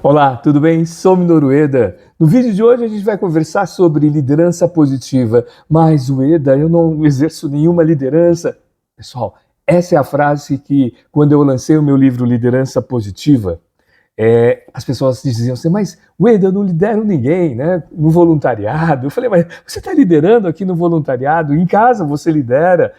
Olá, tudo bem? Sou Minoru Ueda. No vídeo de hoje a gente vai conversar sobre liderança positiva. Mas, Ueda, eu não exerço nenhuma liderança. Pessoal, essa é a frase que, quando eu lancei o meu livro Liderança Positiva, as pessoas diziam assim, mas Ueda, eu não lidero ninguém, né? No voluntariado. Eu falei, mas você está liderando aqui no voluntariado? Em casa você lidera,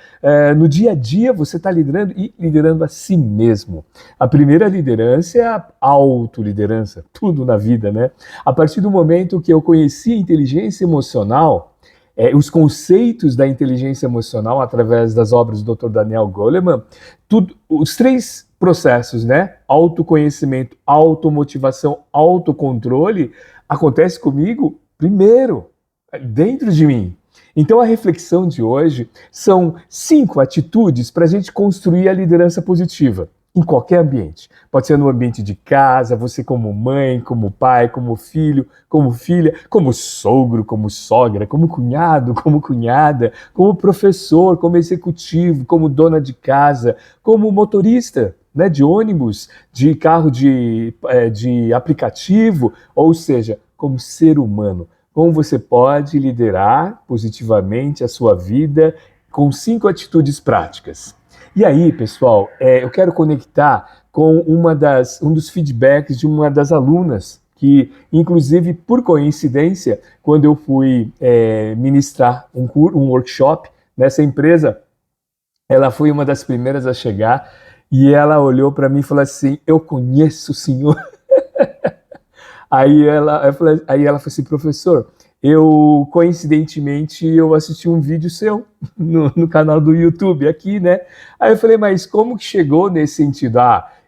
no dia a dia você está liderando e liderando a si mesmo. A primeira liderança é a autoliderança, tudo na vida, né? A partir do momento que eu conheci a inteligência emocional, os conceitos da inteligência emocional através das obras do Dr. Daniel Goleman, os três processos, né? Autoconhecimento, automotivação, autocontrole, acontece comigo primeiro, dentro de mim. Então a reflexão de hoje são 5 atitudes para a gente construir a liderança positiva em qualquer ambiente. Pode ser no ambiente de casa, você como mãe, como pai, como filho, como filha, como sogro, como sogra, como cunhado, como cunhada, como professor, como executivo, como dona de casa, como motorista, né, de ônibus, de carro de aplicativo, ou seja, como ser humano. Como você pode liderar positivamente a sua vida com 5 atitudes práticas. E aí, pessoal, eu quero conectar com um dos feedbacks de uma das alunas, que, inclusive, por coincidência, quando eu fui ministrar um workshop nessa empresa, ela foi uma das primeiras a chegar e ela olhou para mim e falou assim, eu conheço o senhor. Aí ela falou assim, professor, coincidentemente, eu assisti um vídeo seu no canal do YouTube aqui, né? Aí eu falei, mas como que chegou nesse sentido?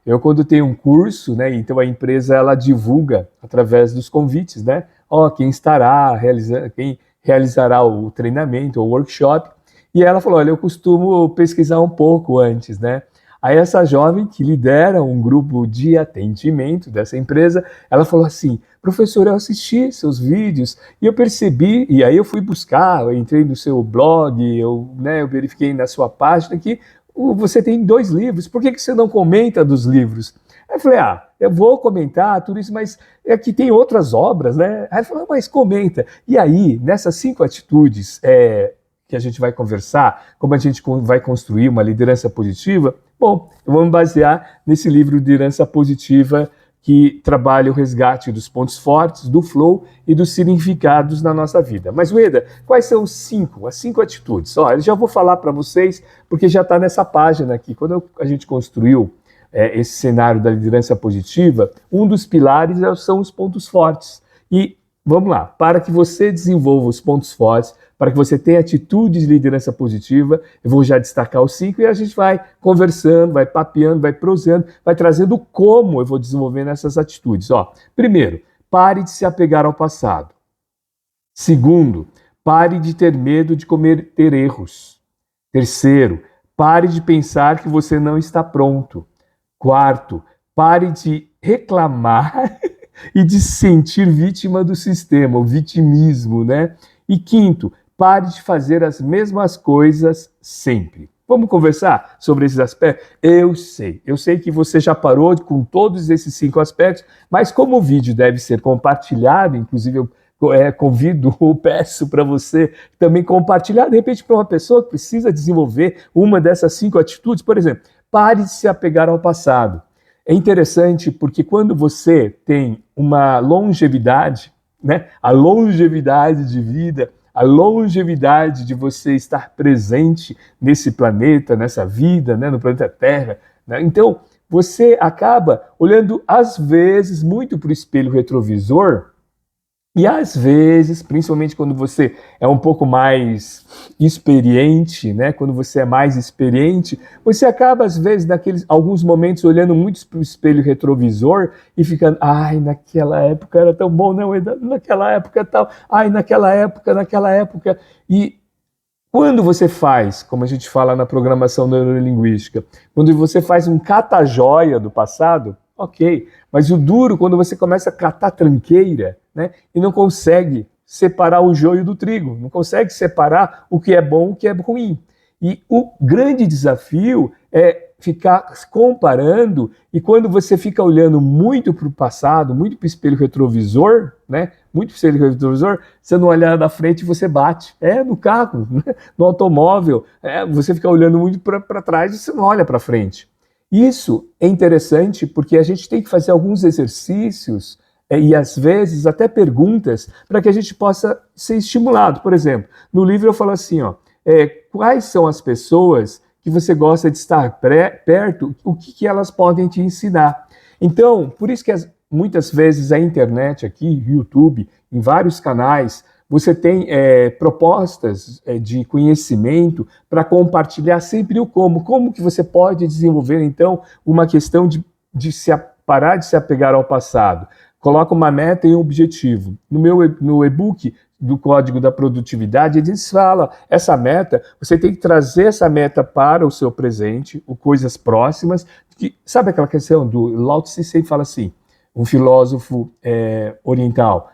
Eu quando tenho um curso, né? Então a empresa, ela divulga através dos convites, né? Quem estará realizando, quem realizará o treinamento, o workshop. E ela falou, olha, eu costumo pesquisar um pouco antes, né? Aí essa jovem que lidera um grupo de atendimento dessa empresa, ela falou assim, professor, eu assisti seus vídeos e eu percebi, e aí eu fui buscar, eu entrei no seu blog, eu verifiquei na sua página que você tem 2 livros, por que você não comenta dos livros? Aí eu falei, eu vou comentar tudo isso, mas é que tem outras obras, né? Aí ele falou, mas comenta. E aí, nessas 5 atitudes que a gente vai conversar, como a gente vai construir uma liderança positiva, bom, eu vou me basear nesse livro Liderança Positiva, que trabalha o resgate dos pontos fortes, do flow e dos significados na nossa vida. Mas, Ueda, quais são as 5 atitudes? Eu já vou falar para vocês, porque já está nessa página aqui. Quando a gente construiu esse cenário da liderança positiva, um dos pilares são os pontos fortes. E vamos lá, para que você desenvolva os pontos fortes, para que você tenha atitudes de liderança positiva, eu vou já destacar os 5 e a gente vai conversando, vai papeando, vai prosseando, vai trazendo como eu vou desenvolvendo essas atitudes. Primeiro, pare de se apegar ao passado. Segundo, pare de ter medo de cometer erros. Terceiro, pare de pensar que você não está pronto. Quarto, pare de reclamar e de se sentir vítima do sistema, o vitimismo, né? E quinto, pare de fazer as mesmas coisas sempre. Vamos conversar sobre esses aspectos? Eu sei que você já parou com todos esses 5 aspectos, mas como o vídeo deve ser compartilhado, inclusive eu convido ou peço para você também compartilhar, de repente, para uma pessoa que precisa desenvolver uma dessas 5 atitudes, por exemplo, pare de se apegar ao passado. É interessante porque quando você tem uma longevidade, né, a longevidade de vida, a longevidade de você estar presente nesse planeta, nessa vida, né, no planeta Terra, né? Então, você acaba olhando, às vezes, muito para o espelho retrovisor. E às vezes, principalmente quando você é um pouco mais experiente, né? Quando você é mais experiente, você acaba, às vezes, alguns momentos, olhando muito para o espelho retrovisor e ficando, naquela época era tão bom, não, naquela época tal, naquela época. E quando você faz, como a gente fala na programação neurolinguística, quando você faz um cata-joia do passado, ok, mas o duro quando você começa a catar tranqueira, né, e não consegue separar o joio do trigo, não consegue separar o que é bom e o que é ruim. E o grande desafio é ficar comparando, e quando você fica olhando muito para o passado, muito para o espelho retrovisor, né? Muito para o espelho retrovisor, você não olhar na frente e você bate. No carro, né? No automóvel, você fica olhando muito para trás e você não olha para frente. Isso é interessante porque a gente tem que fazer alguns exercícios e às vezes até perguntas para que a gente possa ser estimulado. Por exemplo, no livro eu falo assim, quais são as pessoas que você gosta de estar perto, o que elas podem te ensinar. Então, por isso que muitas vezes a internet aqui, YouTube, em vários canais, você tem propostas de conhecimento para compartilhar sempre o como que você pode desenvolver, então, uma questão de parar de se apegar ao passado. Coloca uma meta e um objetivo. No e-book do Código da Produtividade, eles falam, essa meta, você tem que trazer essa meta para o seu presente, ou coisas próximas, sabe aquela questão do Lao Tse sempre fala assim, um filósofo oriental,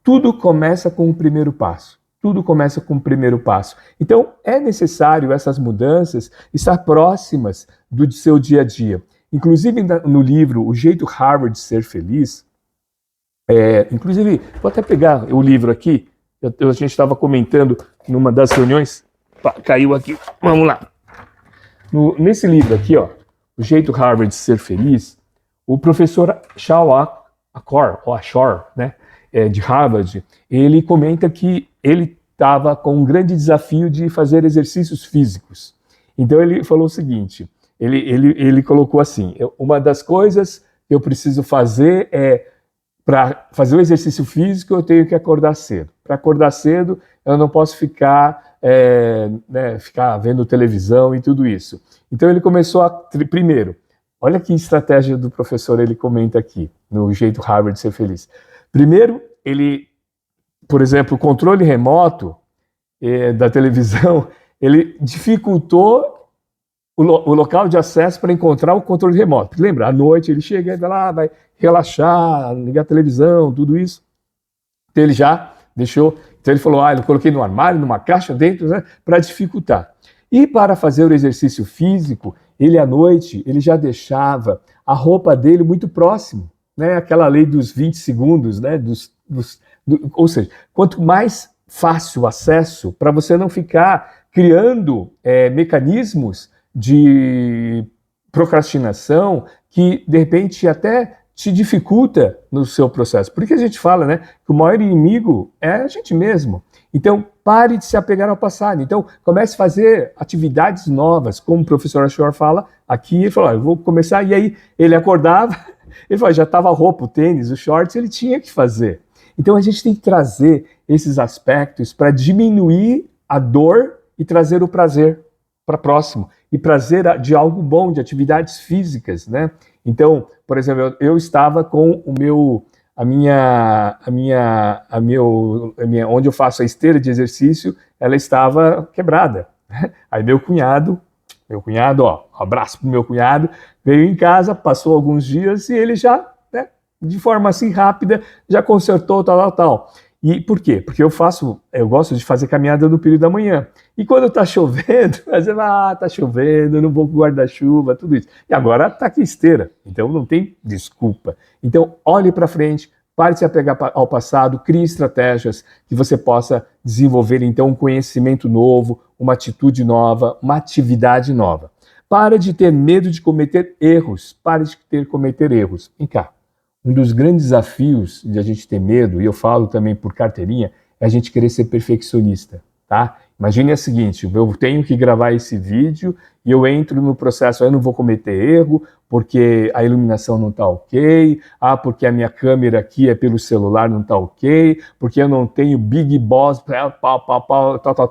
tudo começa com o primeiro passo. Tudo começa com o primeiro passo. Então, é necessário essas mudanças estar próximas do seu dia a dia. Inclusive, no livro O Jeito Harvard de Ser Feliz, inclusive, vou até pegar o livro aqui, a gente estava comentando numa das reuniões, caiu aqui, vamos lá. Nesse livro aqui, O Jeito Harvard de Ser Feliz, o professor Ashore, né, de Harvard, ele comenta que ele estava com um grande desafio de fazer exercícios físicos. Então ele falou o seguinte, ele colocou assim, uma das coisas que eu preciso fazer para fazer o exercício físico, eu tenho que acordar cedo. Para acordar cedo, eu não posso ficar vendo televisão e tudo isso. Então ele começou primeiro, olha que estratégia do professor ele comenta aqui, no Jeito Harvard de Ser Feliz. Primeiro, ele, por exemplo, o controle remoto da televisão, ele dificultou o local de acesso para encontrar o controle remoto. Lembra, à noite ele chega e vai lá, vai relaxar, ligar a televisão, tudo isso. Então ele já deixou, então ele falou, eu coloquei no armário, numa caixa dentro, né, para dificultar. E para fazer o exercício físico, ele à noite, ele já deixava a roupa dele muito próximo, né, aquela lei dos 20 segundos, né, ou seja, quanto mais fácil o acesso, para você não ficar criando mecanismos de procrastinação que, de repente, até te dificulta no seu processo. Por isso que a gente fala, né, que o maior inimigo é a gente mesmo. Então, pare de se apegar ao passado. Então, comece a fazer atividades novas, como o professor Ashore fala aqui, ele falou, eu vou começar, e aí ele acordava, ele falou, já estava a roupa, o tênis, os shorts, ele tinha que fazer. Então, a gente tem que trazer esses aspectos para diminuir a dor e trazer o prazer para próximo, e prazer de algo bom, de atividades físicas, né? Então, por exemplo, eu estava com onde eu faço a esteira de exercício, ela estava quebrada. Aí meu cunhado, abraço pro meu cunhado, veio em casa, passou alguns dias e ele já, né, de forma assim rápida, já consertou, tal. E por quê? Porque eu gosto de fazer caminhada no período da manhã. E quando tá chovendo, você vai, tá chovendo, não vou com guarda-chuva, tudo isso. E agora tá aqui esteira, então não tem desculpa. Então, olhe para frente, pare de se apegar ao passado, crie estratégias que você possa desenvolver, então, um conhecimento novo, uma atitude nova, uma atividade nova. Para de ter medo de cometer erros, cometer erros. Vem cá. Um dos grandes desafios de a gente ter medo, e eu falo também por carteirinha, é a gente querer ser perfeccionista, tá? Imagine o seguinte, eu tenho que gravar esse vídeo e eu entro no processo, eu não vou cometer erro, porque a iluminação não está ok, porque a minha câmera aqui é pelo celular, não está ok, porque eu não tenho Big Boss,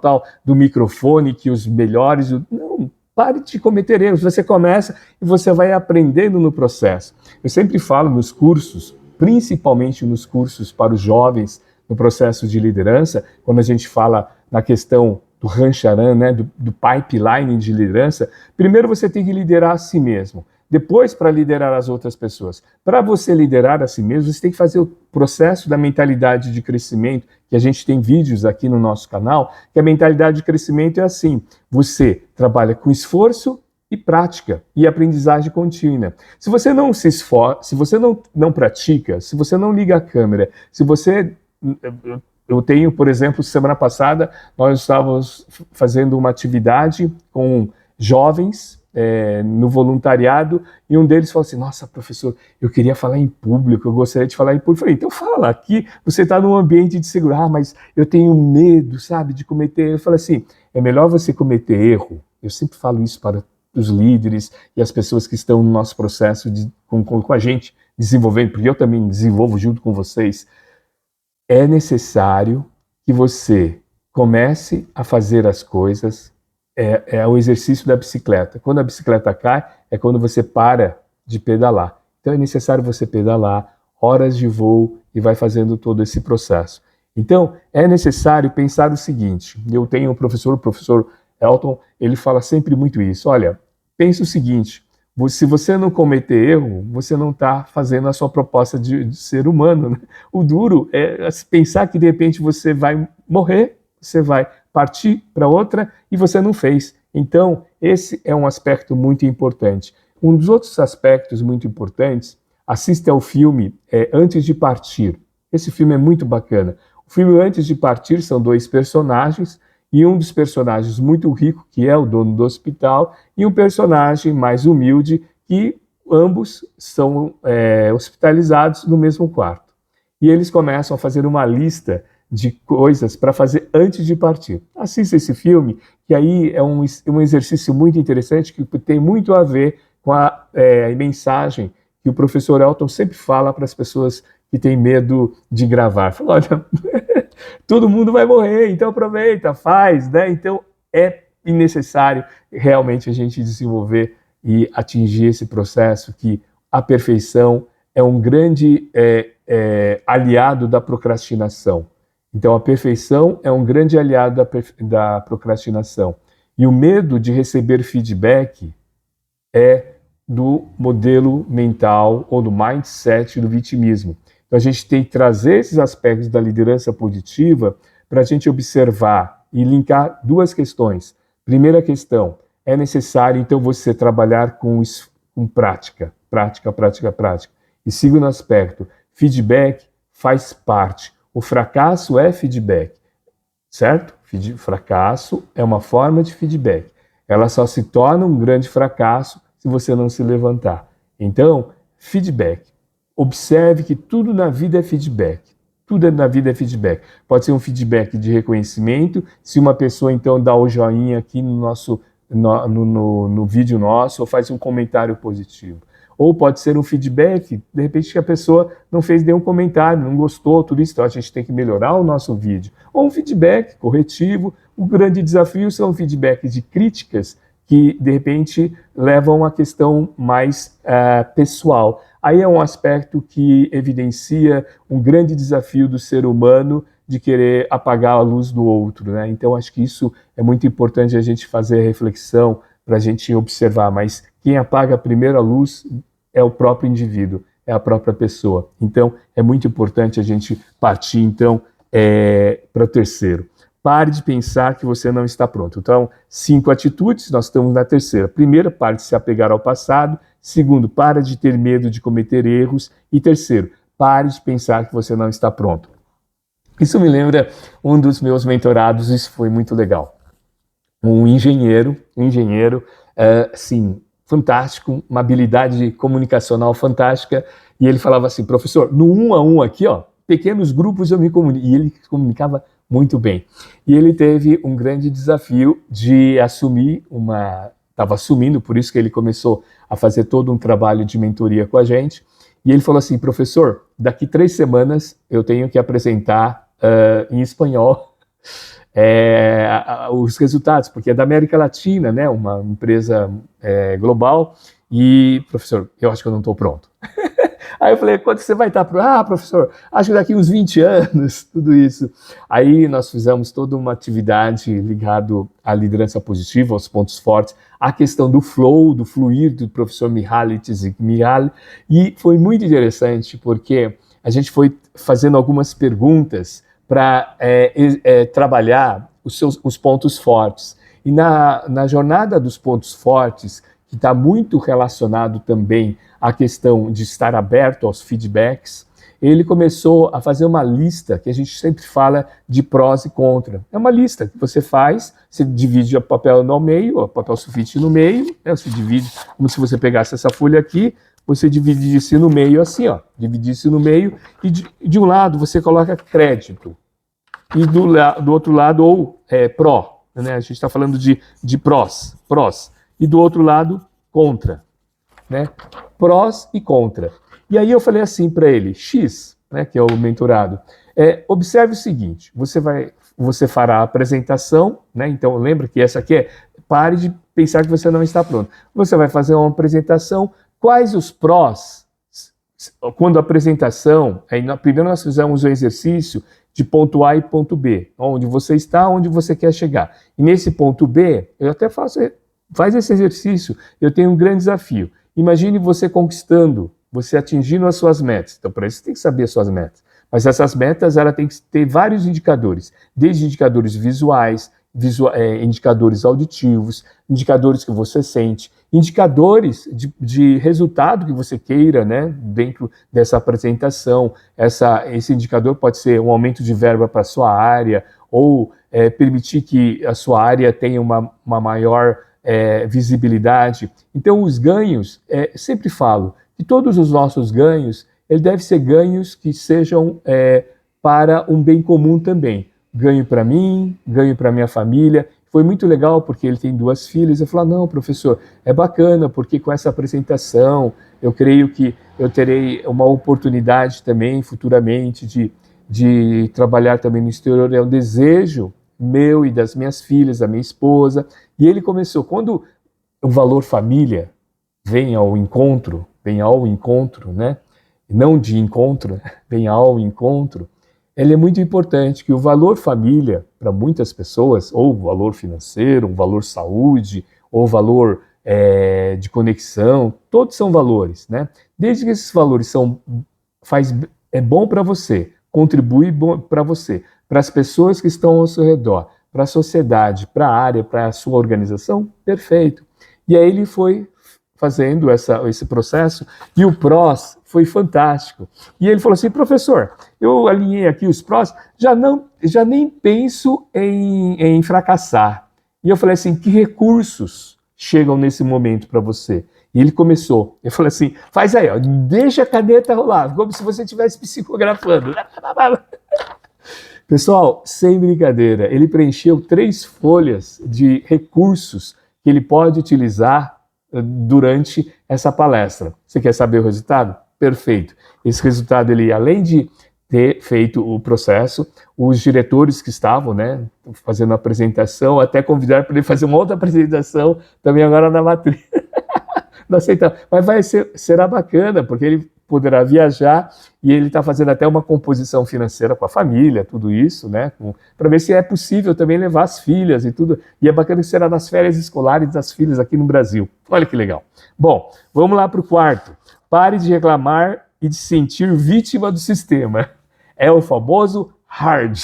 tal, do microfone, que os melhores... Não, pare de cometer erros, você começa e você vai aprendendo no processo. Eu sempre falo nos cursos, principalmente nos cursos para os jovens, no processo de liderança, quando a gente fala na questão do Rancharan, né, do pipeline de liderança, primeiro você tem que liderar a si mesmo, depois para liderar as outras pessoas. Para você liderar a si mesmo, você tem que fazer o processo da mentalidade de crescimento, que a gente tem vídeos aqui no nosso canal, que a mentalidade de crescimento é assim, você trabalha com esforço e prática e aprendizagem contínua. Se você não se esforça, se você não pratica, se você não liga a câmera, se você... Eu tenho, por exemplo, semana passada, nós estávamos fazendo uma atividade com jovens no voluntariado, e um deles falou assim, nossa, professor, eu queria falar em público, eu gostaria de falar em público. Eu falei, então fala, aqui você está num ambiente de segurança, mas eu tenho medo, sabe, de cometer. Eu falei assim, é melhor você cometer erro. Eu sempre falo isso para os líderes e as pessoas que estão no nosso processo com a gente desenvolvendo, porque eu também desenvolvo junto com vocês. É necessário que você comece a fazer as coisas. É o exercício da bicicleta. Quando a bicicleta cai, é quando você para de pedalar. Então é necessário você pedalar, horas de voo, e vai fazendo todo esse processo. Então é necessário pensar o seguinte, eu tenho um professor, o professor Elton, ele fala sempre muito isso, olha, pensa o seguinte, se você não cometer erro, você não está fazendo a sua proposta de ser humano, né? O duro é pensar que de repente você vai morrer, você vai partir para outra e você não fez. Então, esse é um aspecto muito importante. Um dos outros aspectos muito importantes, assista ao filme Antes de Partir. Esse filme é muito bacana. O filme Antes de Partir são dois personagens, e um dos personagens muito rico, que é o dono do hospital, e um personagem mais humilde, que ambos são hospitalizados no mesmo quarto. E eles começam a fazer uma lista de coisas para fazer antes de partir. Assista esse filme, que aí é um exercício muito interessante, que tem muito a ver com a mensagem que o professor Elton sempre fala para as pessoas que têm medo de gravar. Fala, olha, todo mundo vai morrer, então aproveita, faz, né? Então é necessário realmente a gente desenvolver e atingir esse processo, que a perfeição é um grande aliado da procrastinação. Então a perfeição é um grande aliado da procrastinação. E o medo de receber feedback é do modelo mental ou do mindset do vitimismo. Então a gente tem que trazer esses aspectos da liderança positiva para a gente observar e linkar duas questões. Primeira questão, é necessário então você trabalhar com prática. E segundo aspecto, feedback faz parte. O fracasso é feedback, certo? Fracasso é uma forma de feedback. Ela só se torna um grande fracasso se você não se levantar. Então, feedback. Observe que tudo na vida é feedback. Tudo na vida é feedback. Pode ser um feedback de reconhecimento, se uma pessoa então dá o joinha aqui no vídeo nosso, ou faz um comentário positivo. Ou pode ser um feedback, de repente que a pessoa não fez nenhum comentário, não gostou, tudo isso, então a gente tem que melhorar o nosso vídeo. Ou um feedback corretivo. O grande desafio são feedbacks de críticas que, de repente, levam a questão mais pessoal. Aí é um aspecto que evidencia um grande desafio do ser humano de querer apagar a luz do outro, né? Então, acho que isso é muito importante a gente fazer reflexão, para a gente observar, mas quem apaga a primeira luz é o próprio indivíduo, é a própria pessoa. Então, é muito importante a gente partir, então, para o terceiro. Pare de pensar que você não está pronto. Então, 5 atitudes, nós estamos na terceira. Primeiro, pare de se apegar ao passado. Segundo, pare de ter medo de cometer erros. E terceiro, pare de pensar que você não está pronto. Isso me lembra um dos meus mentorados, isso foi muito legal. Um engenheiro, sim, fantástico, uma habilidade comunicacional fantástica, e ele falava assim, professor, no 1 a 1 aqui, ó, pequenos grupos eu me comunico, e ele comunicava muito bem. E ele teve um grande desafio de estava assumindo, por isso que ele começou a fazer todo um trabalho de mentoria com a gente, e ele falou assim, professor, daqui 3 semanas eu tenho que apresentar em espanhol os resultados, porque é da América Latina, né, uma empresa global, e, professor, eu acho que eu não estou pronto. Aí eu falei, quando você vai estar pronto? Ah, professor, acho que daqui uns 20 anos, tudo isso. Aí nós fizemos toda uma atividade ligada à liderança positiva, aos pontos fortes, a questão do flow, do fluir do professor Mihaly Csikszentmihalyi, e foi muito interessante, porque a gente foi fazendo algumas perguntas para trabalhar os pontos fortes. E na jornada dos pontos fortes, que está muito relacionado também à questão de estar aberto aos feedbacks, ele começou a fazer uma lista, que a gente sempre fala de prós e contra. É uma lista que você faz, você divide o papel no meio, o papel sulfite no meio, né? Você divide como se você pegasse essa folha aqui, você dividisse no meio assim, ó, dividisse no meio, e de um lado você coloca crédito, e do outro lado, ou pró, né? A gente está falando de prós, e do outro lado, contra, né? Prós e contra. E aí eu falei assim para ele, X, né, que é o mentorado, observe o seguinte, você fará a apresentação, né? Então lembra que essa aqui pare de pensar que você não está pronto. Você vai fazer uma apresentação, quais os prós? Quando a apresentação, primeiro nós fizemos o exercício de ponto A e ponto B, onde você está, onde você quer chegar. E nesse ponto B, eu até faz esse exercício, eu tenho um grande desafio. Imagine você conquistando, você atingindo as suas metas. Então, para isso, você tem que saber as suas metas. Mas essas metas, ela tem que ter vários indicadores, desde indicadores visuais, indicadores auditivos, indicadores que você sente, indicadores de resultado que você queira, né, dentro dessa apresentação. Esse indicador pode ser um aumento de verba para a sua área, ou permitir que a sua área tenha uma maior visibilidade. Então, os ganhos, sempre falo, que todos os nossos ganhos, ele deve ser ganhos que sejam para um bem comum também. Ganho para mim, ganho para minha família. Foi muito legal porque ele tem 2 filhas. Eu falei, não, professor, é bacana porque com essa apresentação eu creio que eu terei uma oportunidade também futuramente de trabalhar também no exterior. É um desejo meu e das minhas filhas, da minha esposa. E ele começou, quando o valor família vem ao encontro, né? Não de encontro, vem ao encontro, ele é muito importante que o valor família, para muitas pessoas, ou valor financeiro, um valor saúde, ou valor de conexão, todos são valores, né? Desde que esses valores é bom para você, contribui para você, para as pessoas que estão ao seu redor, para a sociedade, para a área, para a sua organização, perfeito. E aí ele foi fazendo esse processo, e o prós foi fantástico. E ele falou assim, professor, eu alinhei aqui os prós, já nem penso em fracassar. E eu falei assim, que recursos chegam nesse momento para você? E ele começou, eu falei assim, faz aí, ó, deixa a caneta rolar, como se você estivesse psicografando. Pessoal, sem brincadeira, ele preencheu 3 folhas de recursos que ele pode utilizar durante essa palestra. Você quer saber o resultado? Perfeito. Esse resultado, ele, além de ter feito o processo, os diretores que estavam, né, fazendo a apresentação, até convidaram para ele fazer uma outra apresentação também agora na matriz. Não aceitamos. Mas será bacana, porque ele poderá viajar e ele está fazendo até uma composição financeira com a família, tudo isso, né? Para ver se é possível também levar as filhas e tudo. E é bacana que será nas férias escolares das filhas aqui no Brasil. Olha que legal. Bom, vamos lá para o quarto. Pare de reclamar e de se sentir vítima do sistema. É o famoso hard.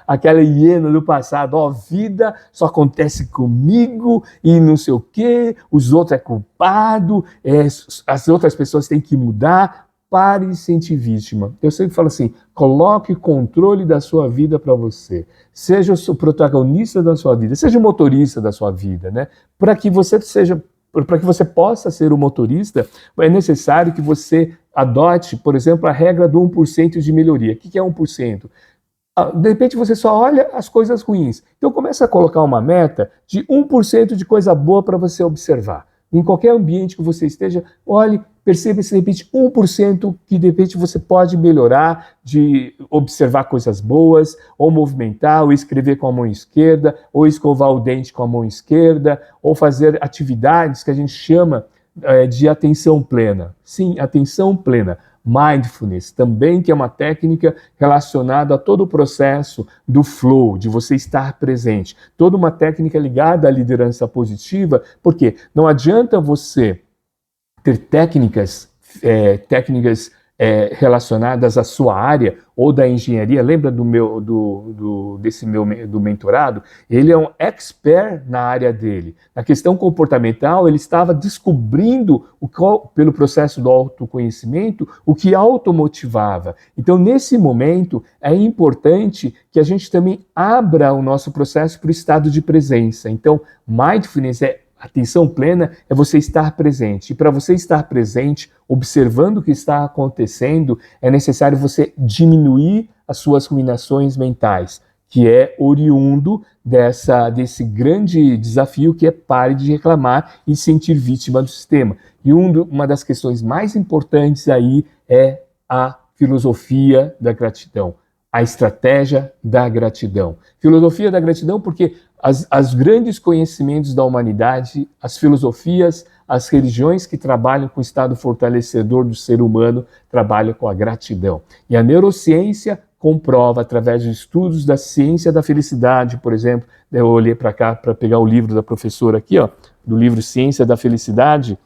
Aquela hiena do passado, ó, vida só acontece comigo e não sei o quê, os outros é culpado, as outras pessoas têm que mudar. Pare de se sentir vítima. Eu sempre falo assim, coloque o controle da sua vida para você. Seja o protagonista da sua vida, seja o motorista da sua vida, né? Para que você possa ser o motorista, é necessário que você adote, por exemplo, a regra do 1% de melhoria. O que é 1%? De repente você só olha as coisas ruins. Então começa a colocar uma meta de 1% de coisa boa para você observar. Em qualquer ambiente que você esteja, olhe, perceba se de repente 1% que de repente você pode melhorar, de observar coisas boas, ou movimentar, ou escrever com a mão esquerda, ou escovar o dente com a mão esquerda, ou fazer atividades que a gente chama de atenção plena. Sim, atenção plena. Mindfulness, também, que é uma técnica relacionada a todo o processo do flow, de você estar presente. Toda uma técnica ligada à liderança positiva, porque não adianta você ter técnicas relacionadas à sua área ou da engenharia. Lembra do mentorado? Ele é um expert na área dele. Na questão comportamental, ele estava descobrindo, pelo processo do autoconhecimento, o que automotivava. Então, nesse momento, é importante que a gente também abra o nosso processo para o estado de presença. Então, mindfulness atenção plena é você estar presente. E para você estar presente, observando o que está acontecendo, é necessário você diminuir as suas ruminações mentais, que é oriundo desse grande desafio que é pare de reclamar e sentir vítima do sistema. E uma das questões mais importantes aí é a filosofia da gratidão, a estratégia da gratidão. Filosofia da gratidão porque os grandes conhecimentos da humanidade, as filosofias, as religiões que trabalham com o estado fortalecedor do ser humano, trabalham com a gratidão. E a neurociência comprova, através de estudos da ciência da felicidade, por exemplo, eu olhei para cá para pegar o livro da professora aqui, ó, do livro Ciência da Felicidade,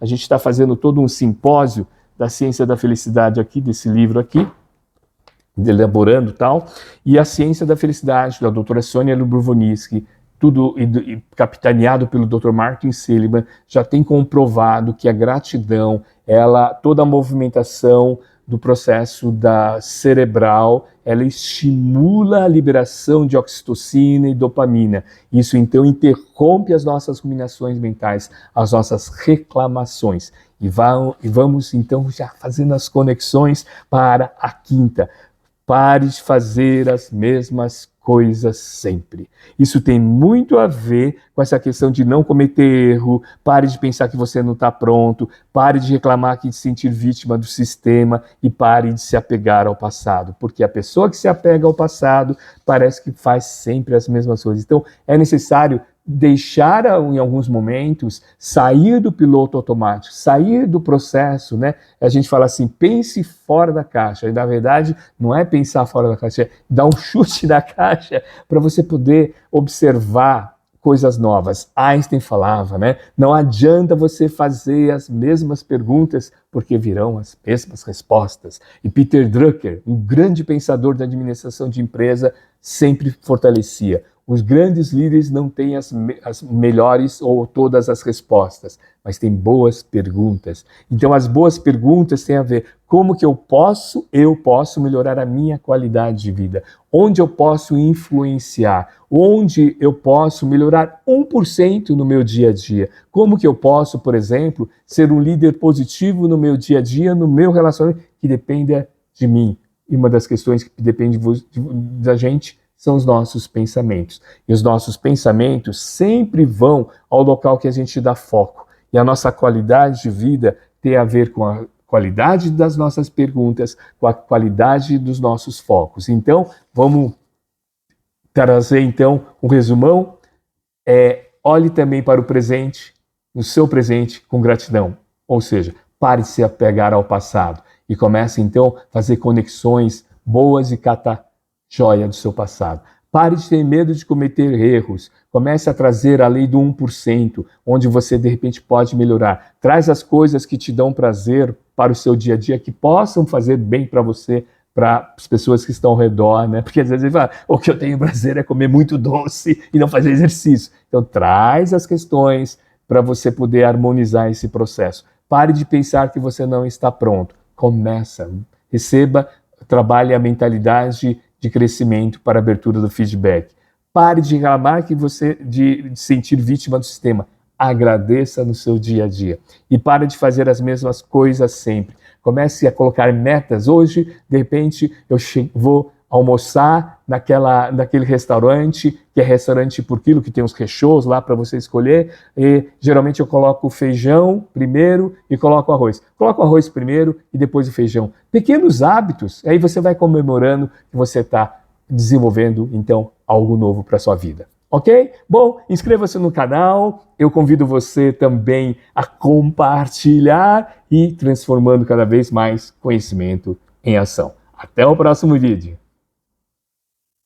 a gente está fazendo todo um simpósio da ciência da felicidade aqui, desse livro aqui, elaborando tal, e a ciência da felicidade, da doutora Sônia Lubrovitsky, tudo capitaneado pelo Dr. Martin Seligman, já tem comprovado que a gratidão, toda a movimentação do processo cerebral, ela estimula a liberação de oxitocina e dopamina. Isso então interrompe as nossas ruminações mentais, as nossas reclamações. E vamos então já fazendo as conexões para a quinta. Pare de fazer as mesmas coisas sempre. Isso tem muito a ver com essa questão de não cometer erro, pare de pensar que você não está pronto, pare de reclamar que de sentir vítima do sistema e pare de se apegar ao passado, porque a pessoa que se apega ao passado parece que faz sempre as mesmas coisas. Então é necessário deixar, em alguns momentos, sair do piloto automático, sair do processo, né? A gente fala assim, pense fora da caixa. E, na verdade, não é pensar fora da caixa, é dar um chute na caixa para você poder observar coisas novas. Einstein falava, né? Não adianta você fazer as mesmas perguntas, porque virão as mesmas respostas. E Peter Drucker, um grande pensador da administração de empresa, sempre fortalecia. Os grandes líderes não têm as melhores ou todas as respostas, mas têm boas perguntas. Então, as boas perguntas têm a ver como que eu posso melhorar a minha qualidade de vida, onde eu posso influenciar, onde eu posso melhorar 1% no meu dia a dia, como que eu posso, por exemplo, ser um líder positivo no meu dia a dia, no meu relacionamento, que dependa de mim. E uma das questões que depende da gente são os nossos pensamentos. E os nossos pensamentos sempre vão ao local que a gente dá foco. E a nossa qualidade de vida tem a ver com a qualidade das nossas perguntas, com a qualidade dos nossos focos. Então, vamos trazer então um resumão. Olhe também para o presente, no seu presente, com gratidão. Ou seja, pare de se apegar ao passado e comece então a fazer conexões boas e joia do seu passado. Pare de ter medo de cometer erros. Comece a trazer a lei do 1%, onde você de repente pode melhorar. Traz as coisas que te dão prazer para o seu dia a dia, que possam fazer bem para você, para as pessoas que estão ao redor, né? Porque às vezes ele fala, o que eu tenho prazer é comer muito doce e não fazer exercício. Então traz as questões para você poder harmonizar esse processo. Pare de pensar que você não está pronto. Começa, receba, trabalhe a mentalidade de crescimento para a abertura do feedback. Pare de reclamar de sentir vítima do sistema. Agradeça no seu dia a dia. E pare de fazer as mesmas coisas sempre. Comece a colocar metas. Hoje, de repente, eu vou almoçar naquele restaurante, que é restaurante por quilo, que tem os rechôs lá para você escolher, e geralmente eu coloco o feijão primeiro e coloco o arroz. Coloco o arroz primeiro e depois o feijão. Pequenos hábitos, aí você vai comemorando que você está desenvolvendo, então, algo novo para a sua vida. Ok? Bom, inscreva-se no canal, eu convido você também a compartilhar e transformando cada vez mais conhecimento em ação. Até o próximo vídeo.